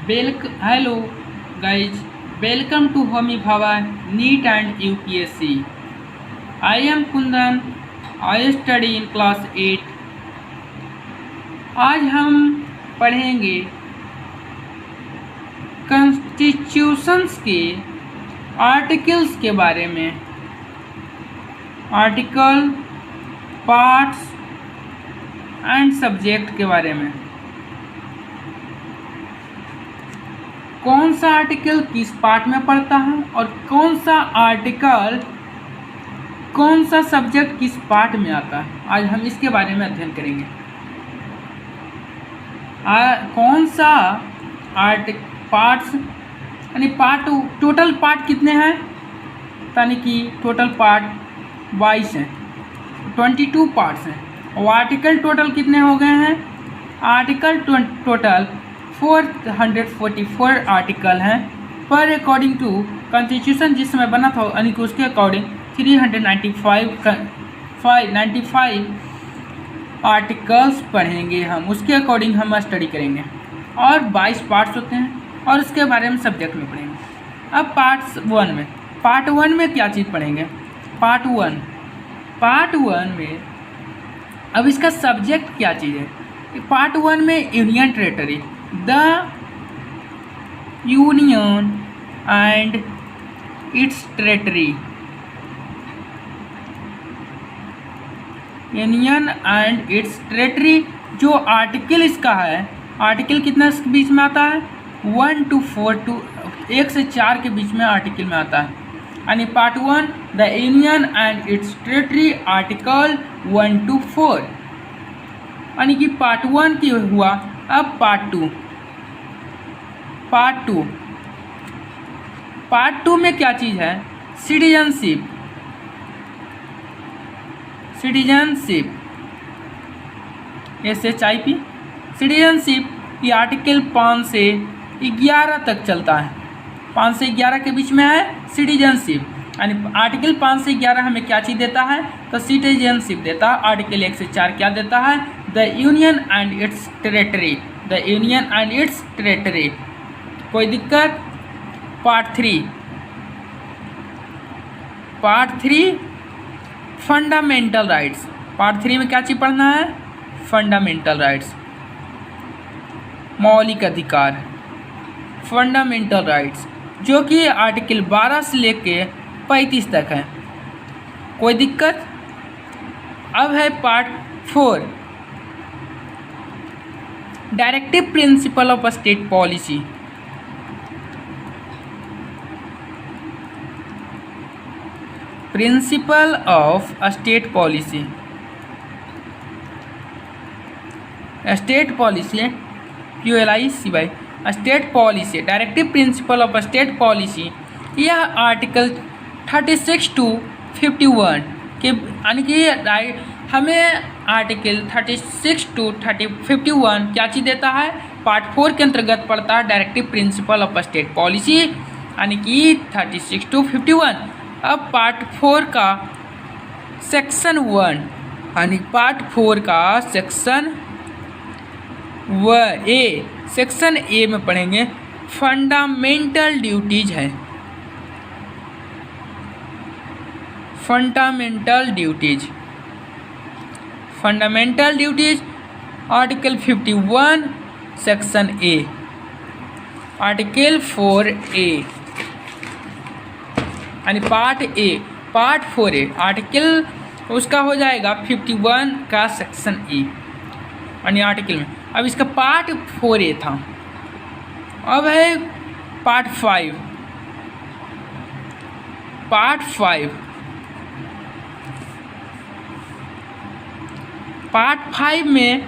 Hello guys, welcome to Homi Bhava NEET and UPSC. I am Kundan. I study in class 8. आज हम पढ़ेंगे constitutions के articles के बारे में। आर्टिकल, पार्ट्स एंड सब्जेक्ट के बारे में। कौन सा आर्टिकल किस पार्ट में पढ़ता है और कौन सा आर्टिकल कौन सा सब्जेक्ट किस पार्ट में आता है, आज हम इसके बारे में अध्ययन करेंगे। कौन सा पार्ट्स यानी पार्ट, टोटल पार्ट कितने हैं, यानी कि टोटल पार्ट 22 हैं, 22 पार्ट्स हैं। और आर्टिकल टोटल कितने हो गए हैं, आर्टिकल टोटल 444 आर्टिकल हैं। पर अकॉर्डिंग टू कॉन्स्टिट्यूशन जिस समय बना था यानी कि उसके अकॉर्डिंग 395 आर्टिकल्स पढ़ेंगे हम, उसके अकॉर्डिंग हम स्टडी करेंगे। और 22 पार्ट्स होते हैं और उसके बारे में सब्जेक्ट में पढ़ेंगे। अब पार्ट वन में क्या चीज़ पढ़ेंगे। पार्ट वन में अब इसका सब्जेक्ट क्या चीज़ है। पार्ट वन में union territory, the union and it's territory, union and it's territory. जो आर्टिकल इसका है, आर्टिकल कितना बीच में आता है, 1 to 4 to 1 से 4 के बीच में आर्टिकल में आता है। यानी part one the union and it's territory, article 1 to 4, यानी कि पार्ट वन की हुआ। अब पार्ट टू में क्या चीज़ है, सिटीजनशिप। SHIP सिटीजनशिप, ये आर्टिकल 5 से 11 तक चलता है। 5 से 11 के बीच में है सिटीजनशिप, यानी आर्टिकल 5 से 11 हमें क्या चीज़ देता है, तो सिटीजनशिप देता है। आर्टिकल 1 से 4 क्या देता है, the union and it's territory, the union and it's territory. कोई दिक्कत। Part three fundamental rights. Part 3 में क्या चीज़ पढ़ना है, फंडामेंटल राइट्स, मौलिक अधिकार, फंडामेंटल राइट्स, जो कि आर्टिकल 12 से लेके 35 तक है। कोई दिक्कत। अब है part 4, directive principle of state policy. Principle of state policy, state policy, QLICY, state policy, directive principle of state policy. यह आर्टिकल 36 to 51 के, यानी कि हमें आर्टिकल 36 to 51 क्या चीज़ देता है, पार्ट 4 के अंतर्गत पड़ता है directive principle of state policy, यानी कि 36 to 51। अब पार्ट 4 का सेक्शन 1, यानी पार्ट 4 का सेक्शन सेक्शन ए में पढ़ेंगे फंडामेंटल ड्यूटीज है। Fundamental duties article 51 section A, article 4A, यानी पार्ट 4A आर्टिकल उसका हो जाएगा 51 का सेक्शन E, यानी आर्टिकल में। अब इसका पार्ट 4A था। अब है पार्ट 5। पार्ट 5 में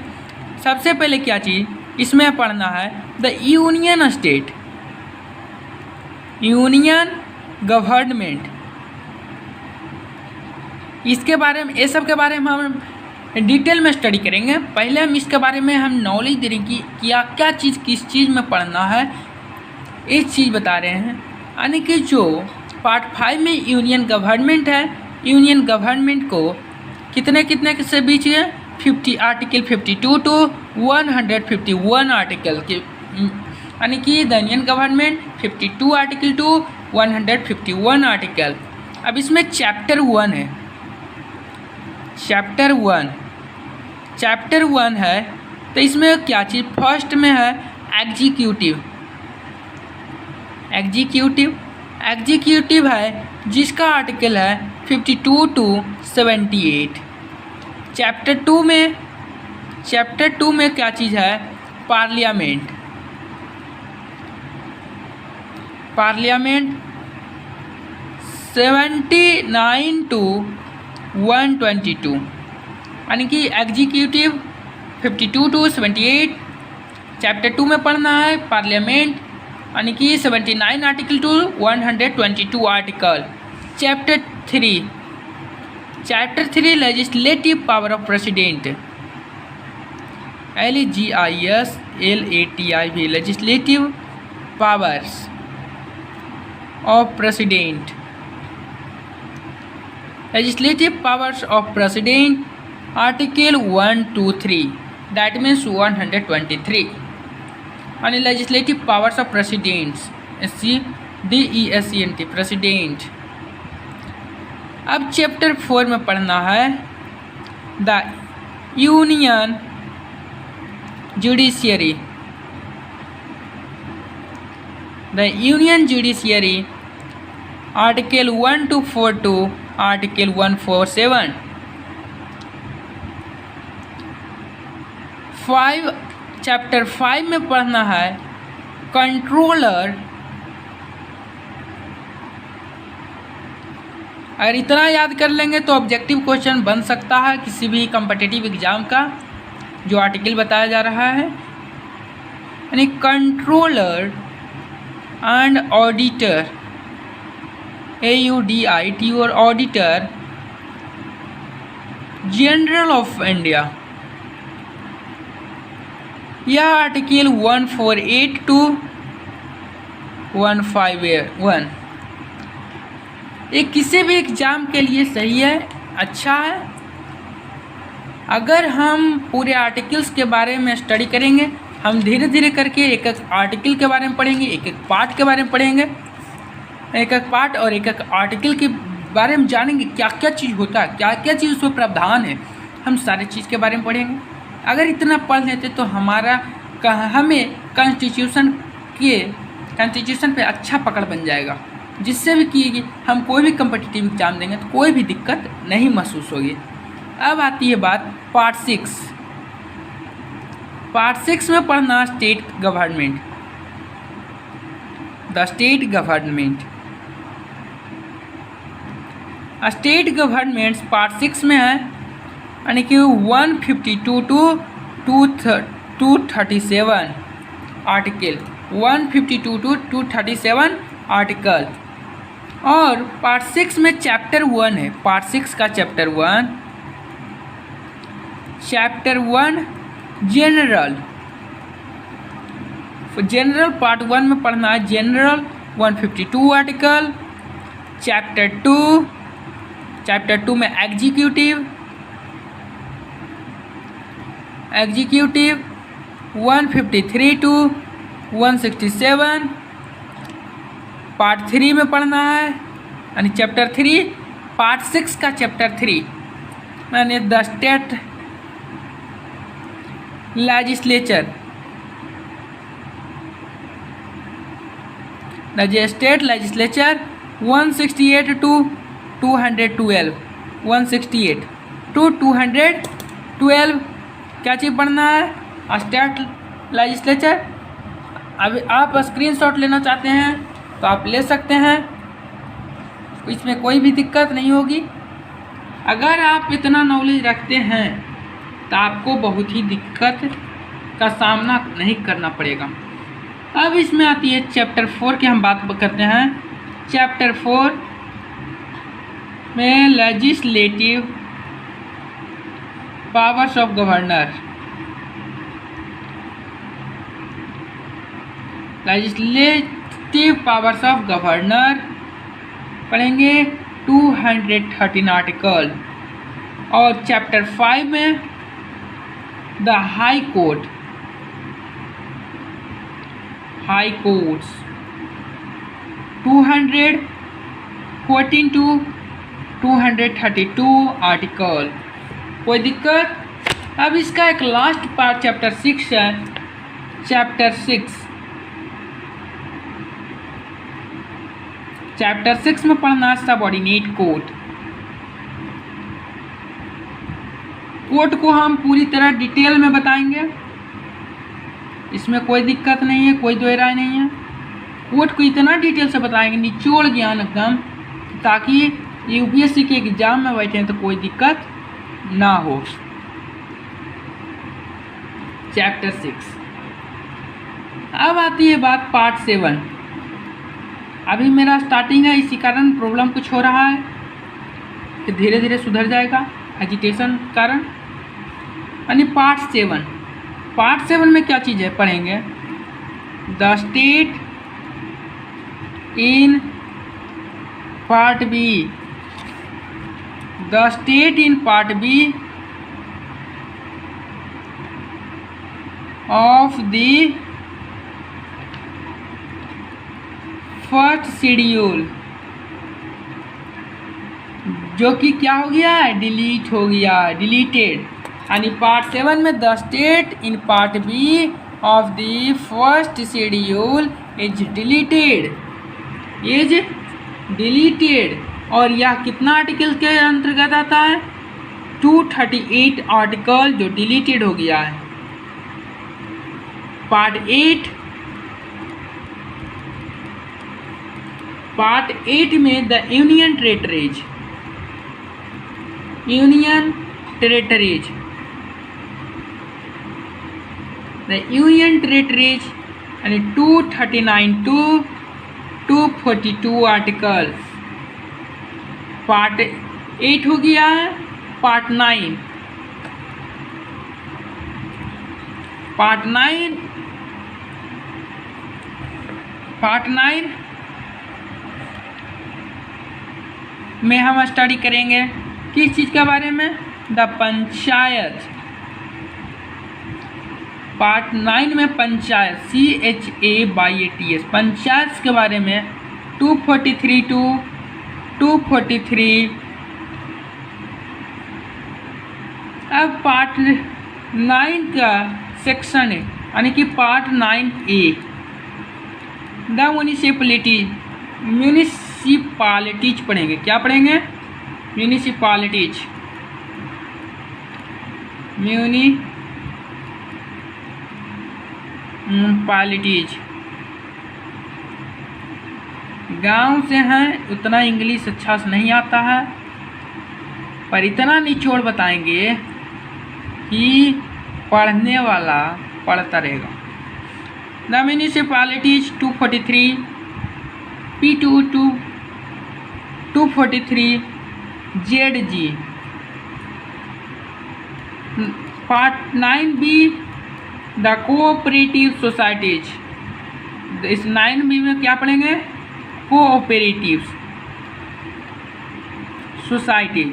सबसे पहले क्या चीज़ इसमें पढ़ना है, the union state, union government. इसके बारे में, ये सब के बारे में हम डिटेल में स्टडी करेंगे। पहले हम इसके बारे में हम नॉलेज दे रहे हैं कि क्या चीज़ किस चीज़ में पढ़ना है, एक चीज़ बता रहे हैं। यानी कि जो पार्ट 5 में यूनियन गवर्नमेंट है, यूनियन गवर्नमेंट को कितने से बीच है, आर्टिकल 52 to 151 आर्टिकल के यानी कि the Indian government 52 article to 151 article. अब इसमें चैप्टर 1 है, चैप्टर 1 है, तो इसमें क्या चीज़ फर्स्ट में है एग्जीक्यूटिव है, जिसका आर्टिकल है 52 टू 78। चैप्टर 2 में क्या चीज़ है, पार्लियामेंट 79 टू 122, यानी कि एग्जीक्यूटिव 52 टू 78। चैप्टर 2 में पढ़ना है पार्लियामेंट, यानी कि 79 article to 122 article. Chapter 3 legislative power of president, LEGISLATIV legislative powers of president, legislative powers of president, article 123, that means 123, and legislative powers of presidents, DESCENT president। अब chapter 4 में पढ़ना है the union judiciary, article 124 to article 147। Chapter 5 में पढ़ना है controller. अगर इतना याद कर लेंगे तो ऑब्जेक्टिव क्वेश्चन बन सकता है किसी भी कॉम्पिटिटिव एग्जाम का, जो आर्टिकल बताया जा रहा है, यानी controller and auditor, AUDITOR auditor general of India. यह आर्टिकल 148 टू 151 ये किसी भी एग्ज़ाम के लिए सही है, अच्छा है। अगर हम पूरे आर्टिकल्स के बारे में स्टडी करेंगे, हम धीरे धीरे करके एक एक आर्टिकल के बारे में पढ़ेंगे, एक एक पार्ट के बारे में पढ़ेंगे, एक एक पार्ट और एक एक आर्टिकल के बारे में जानेंगे क्या क्या चीज़ होता है, क्या क्या चीज़ उसमें प्रावधान है, हम सारी चीज़ के बारे में पढ़ेंगे। अगर इतना पढ़ लेते तो हमें कॉन्स्टिट्यूशन पे अच्छा पकड़ बन जाएगा, जिससे भी कि हम कोई भी कम्पिटिटिव एग्जाम देंगे तो कोई भी दिक्कत नहीं महसूस होगी। अब आती है बात पार्ट 6 में पढ़ना state government, the state government part 6 में है, यानी कि 152 टू 237 आर्टिकल, 152 टू 237 आर्टिकल। और पार्ट 6 में चैप्टर 1 है, पार्ट 6 का चैप्टर 1 जनरल पार्ट 1 में पढ़ना है जनरल 152 आर्टिकल। चैप्टर 2 में एग्जीक्यूटिव 153 टू 167। पार्ट 3 में पढ़ना है, यानी चैप्टर 3 पार्ट 6 का चैप्टर 3, यानी the state legislature, the state legislature 168 to 212, 168 to 212 क्या चीज़ पढ़ना है, स्टेट लेजिस्लेचर। अब आप स्क्रीनशॉट लेना चाहते हैं तो आप ले सकते हैं, इसमें कोई भी दिक्कत नहीं होगी। अगर आप इतना नॉलेज रखते हैं तो आपको बहुत ही दिक्कत का सामना नहीं करना पड़ेगा। अब इसमें आती है चैप्टर 4 की हम बात करते हैं। चैप्टर 4 में legislative powers of governor, legislative powers of governor पढ़ेंगे 213 आर्टिकल। और चैप्टर 5 में the high high courts 214 to 232 article. कोई दिक्कत? अब इसका एक लास्ट पार्ट चैप्टर 6 है। चैप्टर 6 में पढ़ना सबऑर्डिनेट कोर्ट। कोर्ट को हम पूरी तरह डिटेल में बताएंगे, इसमें कोई दिक्कत नहीं है, कोई दो राय नहीं है। कोर्ट को इतना डिटेल से बताएंगे, निचोड़ ज्ञान एकदम, ताकि यूपीएससी के एग्जाम में बैठे तो कोई दिक्कत ना हो। चैप्टर 6। अब आती है बात पार्ट 7। अभी मेरा स्टार्टिंग है, इसी कारण प्रॉब्लम कुछ हो रहा है कि धीरे धीरे सुधर जाएगा एजिटेशन कारण। यानी पार्ट 7। पार्ट 7 में क्या चीज़ है पढ़ेंगे? The state in part B. The state in part B of the first schedule, जो कि क्या हो गया है? डिलीट हो गया, डिलीटेड। यानी पार्ट 7 में the state in part B of the first schedule is deleted, is deleted. और यह कितना आर्टिकल के अंतर्गत आता है? 238 आर्टिकल जो डिलीटेड हो गया है। पार्ट 8 में द यूनियन टेरेटरीज, यानी 239 to 242 आर्टिकल। पार्ट 8 हो गया है। पार्ट 9 में हम स्टडी करेंगे किस चीज़ के बारे में? द पंचायत। पार्ट 9 में पंचायत, CHAYATS, पंचायत के बारे में 243 to 243। अब पार्ट 9 का सेक्शन है, यानी कि पार्ट 9A, द म्यूनिसिपालिटीज पढ़ेंगे। क्या पढ़ेंगे? म्यूनिसिपालिटीज। गांव से हैं, उतना इंग्लिश अच्छा से नहीं आता है, पर इतना निचोड़ बताएंगे कि पढ़ने वाला पढ़ता रहेगा। The municipalities 243, P2 to 243 ZG। Part 9B the cooperative societies. इस 9B में क्या पढ़ेंगे? Cooperative society.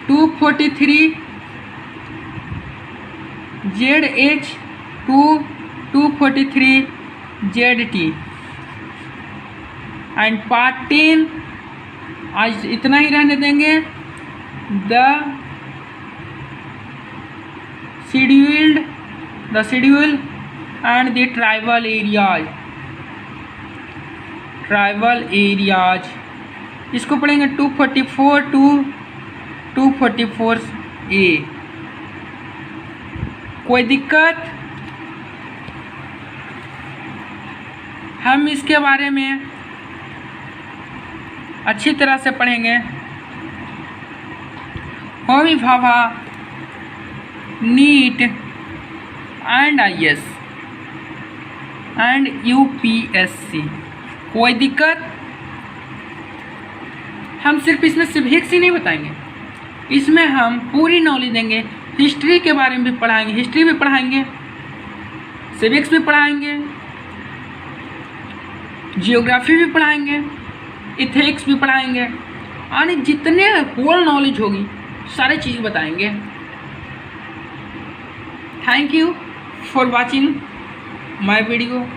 243 ZH to 243 ZT। And part 10 आज इतना ही रहने देंगे। The schedule and the tribal areas, इसको पढ़ेंगे 244 to 244A। कोई दिक्कत? हम इसके बारे में अच्छी तरह से पढ़ेंगे। Homi Bhabha, neat and IAS and UPSC। कोई दिक्कत? हम सिर्फ इसमें सिविक्स ही नहीं बताएंगे, इसमें हम पूरी नॉलेज देंगे। हिस्ट्री के बारे में भी पढ़ाएंगे, हिस्ट्री भी पढ़ाएंगे, सिविक्स भी पढ़ाएंगे, जियोग्राफी भी पढ़ाएंगे, इथिक्स भी पढ़ाएंगे, यानी जितने होल नॉलेज होगी सारी चीज़ बताएंगे। Thank you for watching my video.